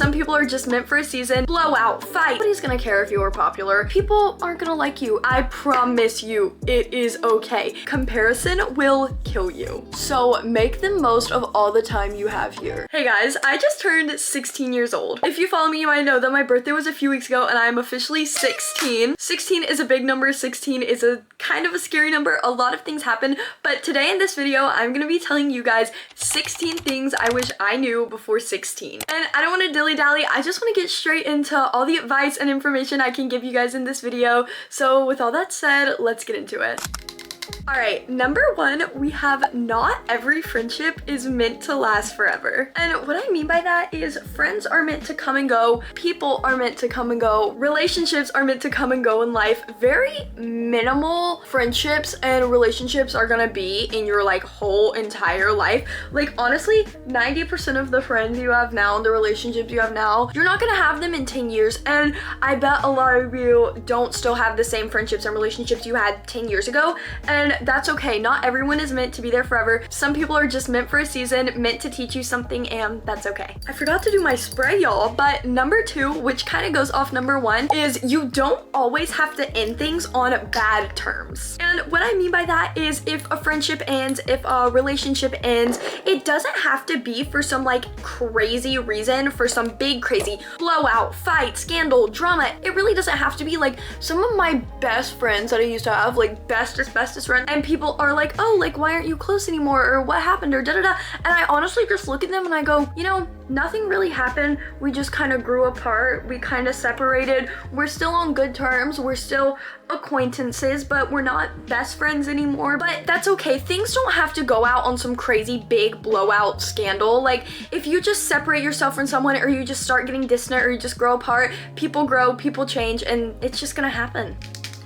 Some people are just meant for a season. Blowout, fight. Nobody's gonna care if you are popular. People aren't gonna like you. I promise you, it is okay. Comparison will kill you. So make the most of all the time you have here. Hey guys, I just turned 16 years old. If you follow me, you might know that my birthday was a few weeks ago and I'm officially 16. 16 is a big number. 16 is a kind of a scary number. A lot of things happen, but today in this video, I'm gonna be telling you guys 16 things I wish I knew before 16. And I don't want to dilly-dally. I just want to get straight into all the advice and information I can give you guys in this video. So with all that said, let's get into it. All right, number one, we have not every friendship is meant to last forever. And what I mean by that is friends are meant to come and go, people are meant to come and go, relationships are meant to come and go in life. Very minimal friendships and relationships are gonna be in your like whole entire life. Like honestly, 90% of the friends you have now and the relationships you have now, you're not gonna have them in 10 years. And I bet a lot of you don't still have the same friendships and relationships you had 10 years ago. And that's okay. Not everyone is meant to be there forever. Some people are just meant for a season, meant to teach you something, and that's okay. I forgot to do my spray, y'all, but number two, which kind of goes off number one, is you don't always have to end things on bad terms. And what I mean by that is if a friendship ends, if a relationship ends, it doesn't have to be for some like crazy reason, for some big crazy blowout, fight, scandal, drama. It really doesn't have to be. Like some of my best friends that I used to have, like bestest friends, and people are like, oh, like why aren't you close anymore, or what happened, or da-da-da, and I honestly just look at them and I go, you know, nothing really happened. We just kind of grew apart. We kind of separated. We're still on good terms. We're still acquaintances, but we're not best friends anymore. But that's okay. Things don't have to go out on some crazy big blowout scandal. Like if you just separate yourself from someone, or you just start getting distant, or you just grow apart, people grow, people change, and it's just gonna happen.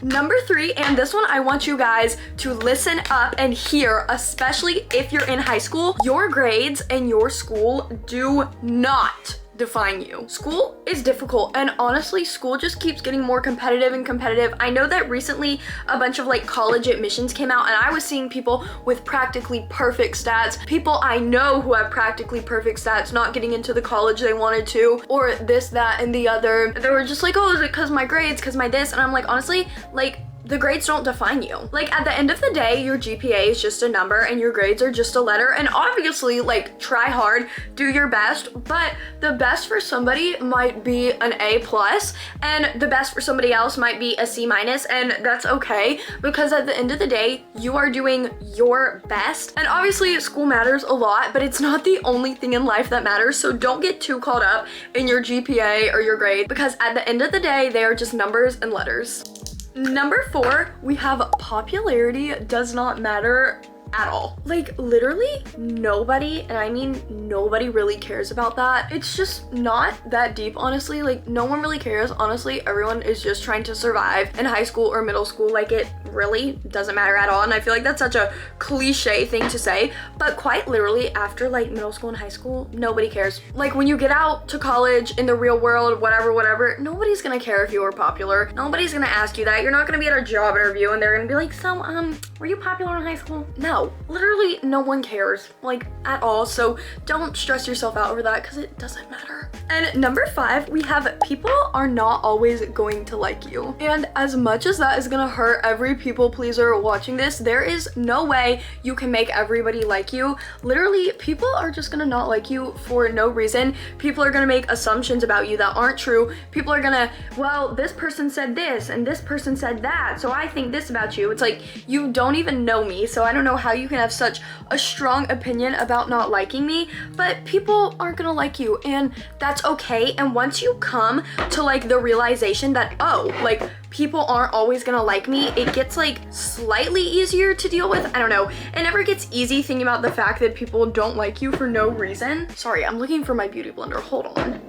Number three, and this one I want you guys to listen up and hear, especially if you're in high school, your grades and your school do not define you. School is difficult, and honestly, school just keeps getting more competitive and competitive. I know that recently a bunch of like college admissions came out, and I was seeing people with practically perfect stats, people I know who have practically perfect stats not getting into the college they wanted to, or this, that, and the other. They were just like, oh, is it because my grades, because my this? And I'm like, honestly, like, the grades don't define you. Like at the end of the day, your GPA is just a number and your grades are just a letter. And obviously like try hard, do your best, but the best for somebody might be an A+, and the best for somebody else might be a C-, and that's okay, because at the end of the day, you are doing your best. And obviously school matters a lot, but it's not the only thing in life that matters. So don't get too caught up in your GPA or your grade, because at the end of the day, they are just numbers and letters. Number four, we have popularity does not matter at all. Like literally nobody, and I mean nobody, really cares about that. It's just not that deep, honestly. Like no one really cares. Honestly, everyone is just trying to survive in high school or middle school. Like it really doesn't matter at all. And I feel like that's such a cliche thing to say, but quite literally after like middle school and high school, nobody cares. Like when you get out to college, in the real world, whatever, nobody's gonna care if you are popular. Nobody's gonna ask you that. You're not gonna be at a job interview and they're gonna be like, so were you popular in high school? No, literally no one cares, like at all. So don't stress yourself out over that, because it doesn't matter. And number five, we have people are not always going to like you. And as much as that is gonna hurt every people pleaser watching this, there is no way you can make everybody like you. Literally, people are just gonna not like you for no reason. People are gonna make assumptions about you that aren't true. People are gonna, well, this person said this and this person said that, so I think this about you. It's like, you don't even know me, so I don't know how you can have such a strong opinion about not liking me. But people aren't gonna like you, and that's okay. And once you come to like the realization that, oh, like people aren't always gonna like me, it gets like slightly easier to deal with. I don't know. It never gets easy thinking about the fact that people don't like you for no reason. Sorry, I'm looking for my beauty blender. Hold on.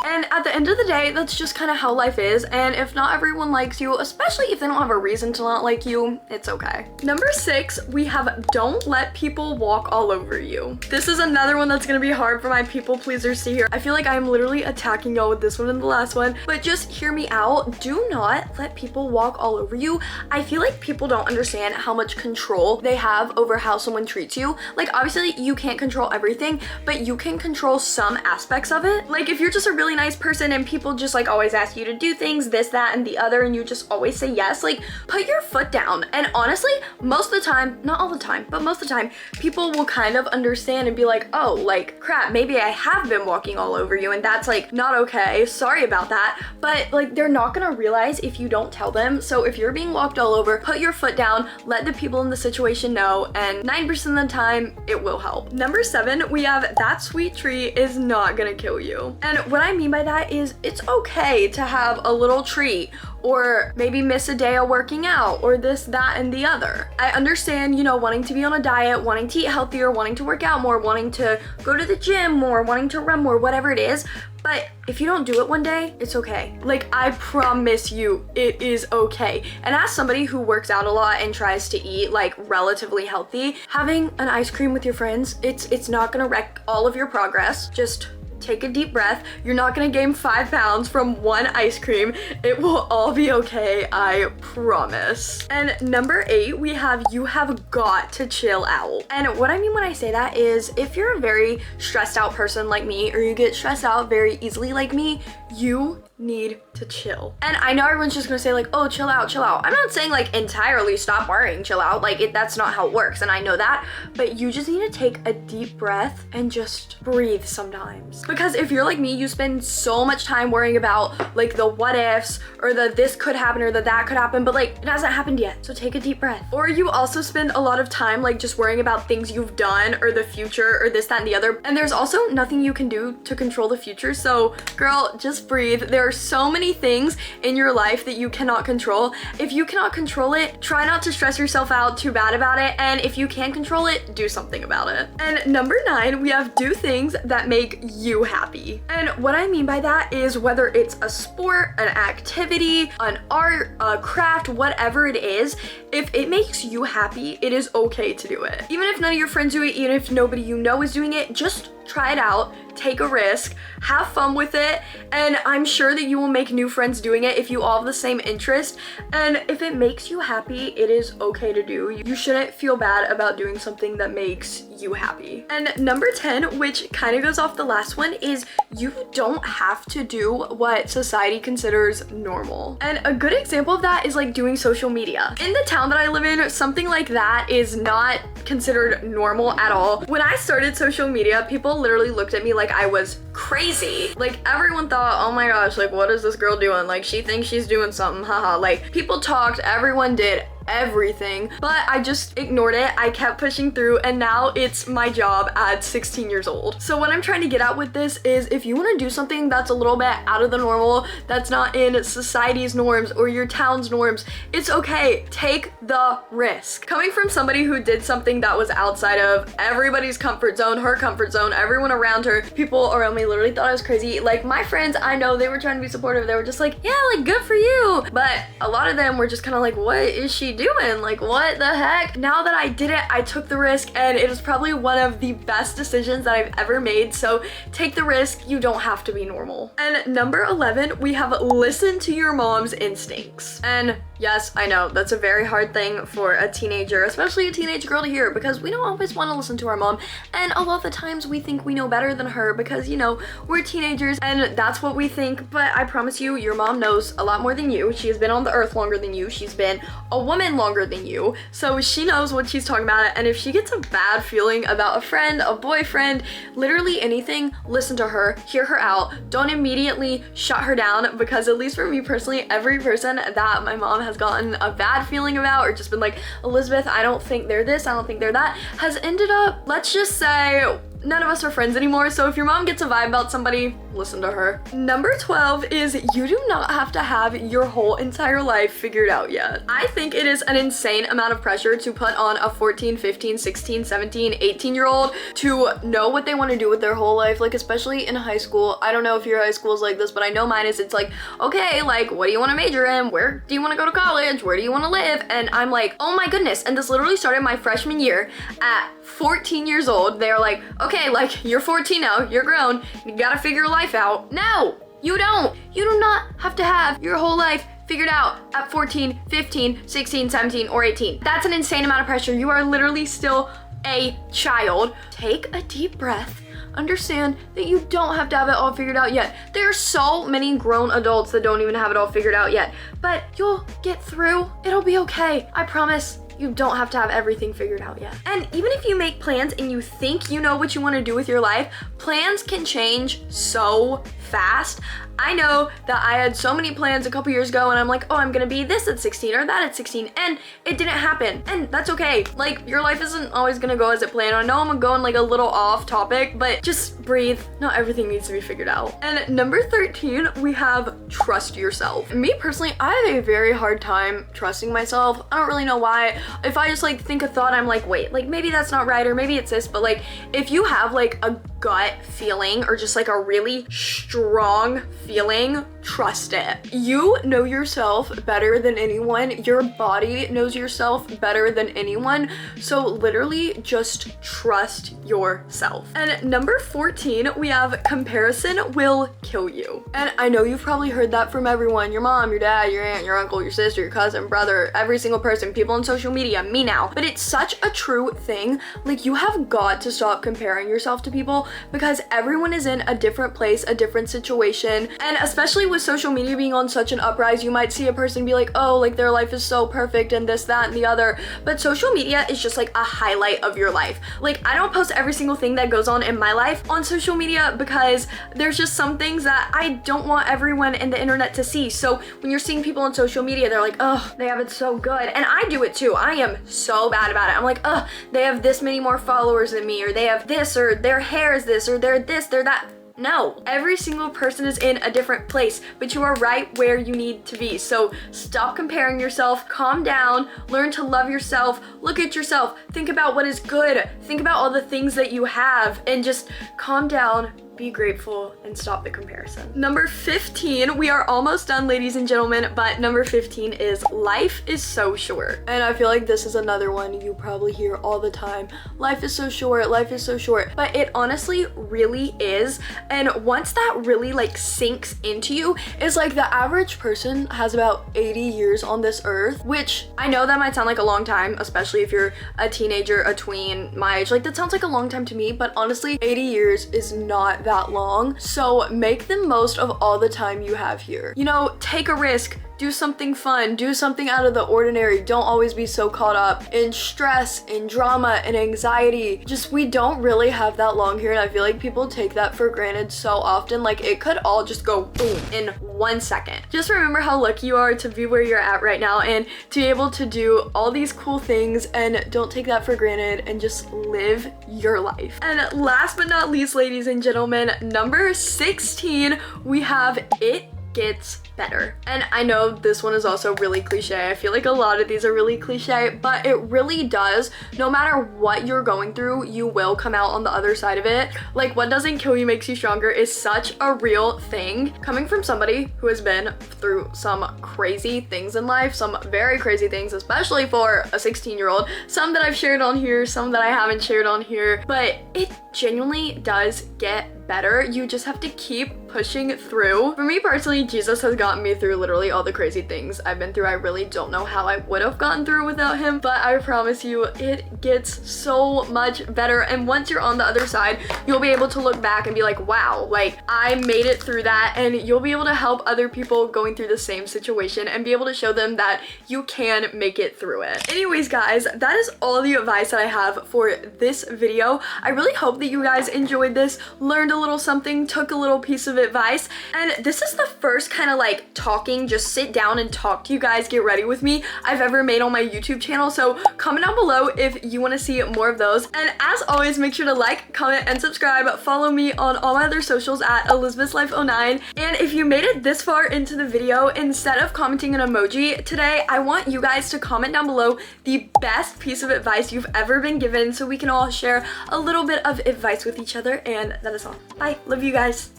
And at the end of the day, that's just kind of how life is. And if not everyone likes you, especially if they don't have a reason to not like you, it's okay. Number 6, we have don't let people walk all over you. This is another one that's gonna be hard for my people pleasers to hear. I feel like I'm literally attacking y'all with this one and the last one, but just hear me out. Do not let people walk all over you. I feel like people don't understand how much control they have over how someone treats you. Like, obviously you can't control everything, but you can control some aspects of it. Like, if you're just a really nice person and people just like always ask you to do things, this, that, and the other, and you just always say yes, like, put your foot down. And honestly, most of the time, not all the time, but most of the time, people will kind of understand and be like, oh, like, crap, maybe I have been walking all over you, and that's like not okay, sorry about that. But like, they're not gonna realize if you don't tell them. So if you're being walked all over, put your foot down, let the people in the situation know, and 9% of the time it will help. Number 7, we have that sweet treat is not gonna kill you. And what I mean by that is it's okay to have a little treat, or maybe miss a day of working out, or this, that, and the other. I understand, you know, wanting to be on a diet, wanting to eat healthier, wanting to work out more, wanting to go to the gym more, wanting to run more, whatever it is. But if you don't do it one day, it's okay. Like, I promise you, it is okay. And as somebody who works out a lot and tries to eat like relatively healthy, having an ice cream with your friends, it's not gonna wreck all of your progress. Just take a deep breath. You're not gonna gain 5 pounds from one ice cream. It will all be okay, I promise. And number 8, we have you have got to chill out. And what I mean when I say that is, if you're a very stressed out person like me, or you get stressed out very easily like me, you need to chill. And I know everyone's just gonna say like, oh, chill out, chill out. I'm not saying like entirely stop worrying, chill out. Like, that's not how it works, and I know that, but you just need to take a deep breath and just breathe sometimes. Because if you're like me, you spend so much time worrying about like the what ifs, or the this could happen, or the that could happen, but like it hasn't happened yet, so take a deep breath. Or you also spend a lot of time like just worrying about things you've done, or the future, or this, that, and the other, and there's also nothing you can do to control the future. So girl, just breathe. There are so many things in your life that you cannot control. If you cannot control it, try not to stress yourself out too bad about it, and if you can control it, do something about it. And number 9, we have do things that make you happy. And what I mean by that is, whether it's a sport, an activity, an art, a craft, whatever it is, if it makes you happy, it is okay to do it. Even if none of your friends do it, even if nobody you know is doing it, just try it out, take a risk, have fun with it, and I'm sure that you will make new friends doing it if you all have the same interest. And if it makes you happy, it is okay to do. You shouldn't feel bad about doing something that makes you happy. And number 10, which kind of goes off the last one, is you don't have to do what society considers normal. And a good example of that is like doing social media. In the town that I live in, something like that is not considered normal at all. When I started social media, people literally looked at me like I was crazy. Like, everyone thought, oh my gosh, like, what is this girl doing? Like, she thinks she's doing something, haha. Like, people talked, everyone did everything, but I just ignored it. I kept pushing through, and now it's my job at 16 years old. So what I'm trying to get at with this is, if you want to do something that's a little bit out of the normal, that's not in society's norms or your town's norms, it's okay. Take the risk. Coming from somebody who did something that was outside of everybody's comfort zone, her comfort zone, everyone around her, people around me literally thought I was crazy. Like, my friends, I know they were trying to be supportive. They were just like, yeah, like, good for you. But a lot of them were just kind of like, what is she doing? Like, what the heck? Now that I did it, I took the risk, and it is probably one of the best decisions that I've ever made. So take the risk. You don't have to be normal. And number 11, we have listen to your mom's instincts. And yes, I know that's a very hard thing for a teenager, especially a teenage girl, to hear, because we don't always want to listen to our mom, and a lot of the times we think we know better than her because, you know, we're teenagers and that's what we think. But I promise you, your mom knows a lot more than you. She has been on the earth longer than you. She's been a woman longer than you, so she knows what she's talking about. And if she gets a bad feeling about a friend, a boyfriend, literally anything, listen to her, hear her out. Don't immediately shut her down, because at least for me personally, every person that my mom has gotten a bad feeling about, or just been like, Elizabeth, I don't think they're this, I don't think they're that, has ended up, let's just say, none of us are friends anymore, so if your mom gets a vibe about somebody, listen to her. Number 12 is you do not have to have your whole entire life figured out yet. I think it is an insane amount of pressure to put on a 14, 15, 16, 17, 18-year-old to know what they want to do with their whole life, like especially in high school. I don't know if your high school is like this, but I know mine is. It's like, okay, like what do you want to major in? Where do you want to go to college? Where do you want to live? And I'm like, oh my goodness. And this literally started my freshman year at 14 years old. They're like, okay, like you're 14 now, you're grown, you gotta figure your life out. No, you don't. You do not have to have your whole life figured out at 14, 15, 16, 17, or 18. That's an insane amount of pressure. You are literally still a child. Take a deep breath. Understand that you don't have to have it all figured out yet. There are so many grown adults that don't even have it all figured out yet, but you'll get through. It'll be okay. I promise. You don't have to have everything figured out yet. And even if you make plans and you think you know what you want to do with your life, plans can change so fast. I know that I had so many plans a couple years ago and I'm like, oh, I'm gonna be this at 16 or that at 16, and it didn't happen. And that's okay. Like, your life isn't always gonna go as it planned. I know I'm going like a little off topic, but just breathe. Not everything needs to be figured out. And number 13, we have trust yourself. Me personally, I have a very hard time trusting myself. I don't really know why. If I just like think a thought, I'm like, wait, like maybe that's not right, or maybe it's this, but like if you have like a gut feeling or just like a really strong feeling, trust it. You know yourself better than anyone. Your body knows yourself better than anyone. So literally just trust yourself. And number 14, we have comparison will kill you. And I know you've probably heard that from everyone. Your mom, your dad, your aunt, your uncle, your sister, your cousin, brother, every single person, people on social media, me now. But it's such a true thing. Like, you have got to stop comparing yourself to people, because everyone is in a different place, a different situation. And especially with social media being on such an uprise, you might see a person be like, oh, like their life is so perfect and this, that, and the other. But social media is just like a highlight of your life. Like, I don't post every single thing that goes on in my life on social media because there's just some things that I don't want everyone in the internet to see. So when you're seeing people on social media, they're like, oh, they have it so good. And I do it too. I am so bad about it. I'm like, oh, they have this many more followers than me, or they have this, or their hair is this, or they're this, they're that. No, every single person is in a different place, but you are right where you need to be. So stop comparing yourself, calm down, learn to love yourself, look at yourself, think about what is good, think about all the things that you have, and just calm down, be grateful, and stop the comparison. Number 15, we are almost done, ladies and gentlemen, but number 15 is life is so short. And I feel like this is another one you probably hear all the time. Life is so short, life is so short. But it honestly really is. And once that really like sinks into you, it's like the average person has about 80 years on this earth, which I know that might sound like a long time, especially if you're a teenager, a tween, my age. Like, that sounds like a long time to me, but honestly, 80 years is not that long. So make the most of all the time you have here. You know, take a risk. Do something fun, do something out of the ordinary. Don't always be so caught up in stress, in drama, and anxiety. Just, we don't really have that long here, and I feel like people take that for granted so often. Like, it could all just go boom in 1 second. Just remember how lucky you are to be where you're at right now and to be able to do all these cool things, and don't take that for granted, and just live your life. And last but not least, ladies and gentlemen, number 16, we have it gets better. And I know this one is also really cliche. I feel like a lot of these are really cliche, but it really does. No matter what you're going through, you will come out on the other side of it. Like, what doesn't kill you makes you stronger is such a real thing. Coming from somebody who has been through some crazy things in life, some very crazy things, especially for a 16-year-old, some that I've shared on here, some that I haven't shared on here, but it genuinely does get better. You just have to keep pushing through. For me personally, Jesus has gotten me through literally all the crazy things I've been through. I really don't know how I would have gotten through without him, but I promise you, it gets so much better. And once you're on the other side, you'll be able to look back and be like, wow, like I made it through that. And you'll be able to help other people going through the same situation and be able to show them that you can make it through it. Anyways, guys, that is all the advice that I have for this video. I really hope that you guys enjoyed this, learned a a little something, took a little piece of advice. And this is the first kind of like talking, just sit down and talk to you guys, get ready with me, I've ever made on my YouTube channel. So comment down below if you want to see more of those. And as always, make sure to like, comment, and subscribe. Follow me on all my other socials at ElizabethsLife09. And if you made it this far into the video, instead of commenting an emoji today, I want you guys to comment down below the best piece of advice you've ever been given so we can all share a little bit of advice with each other. And that is all. Bye. Love you guys.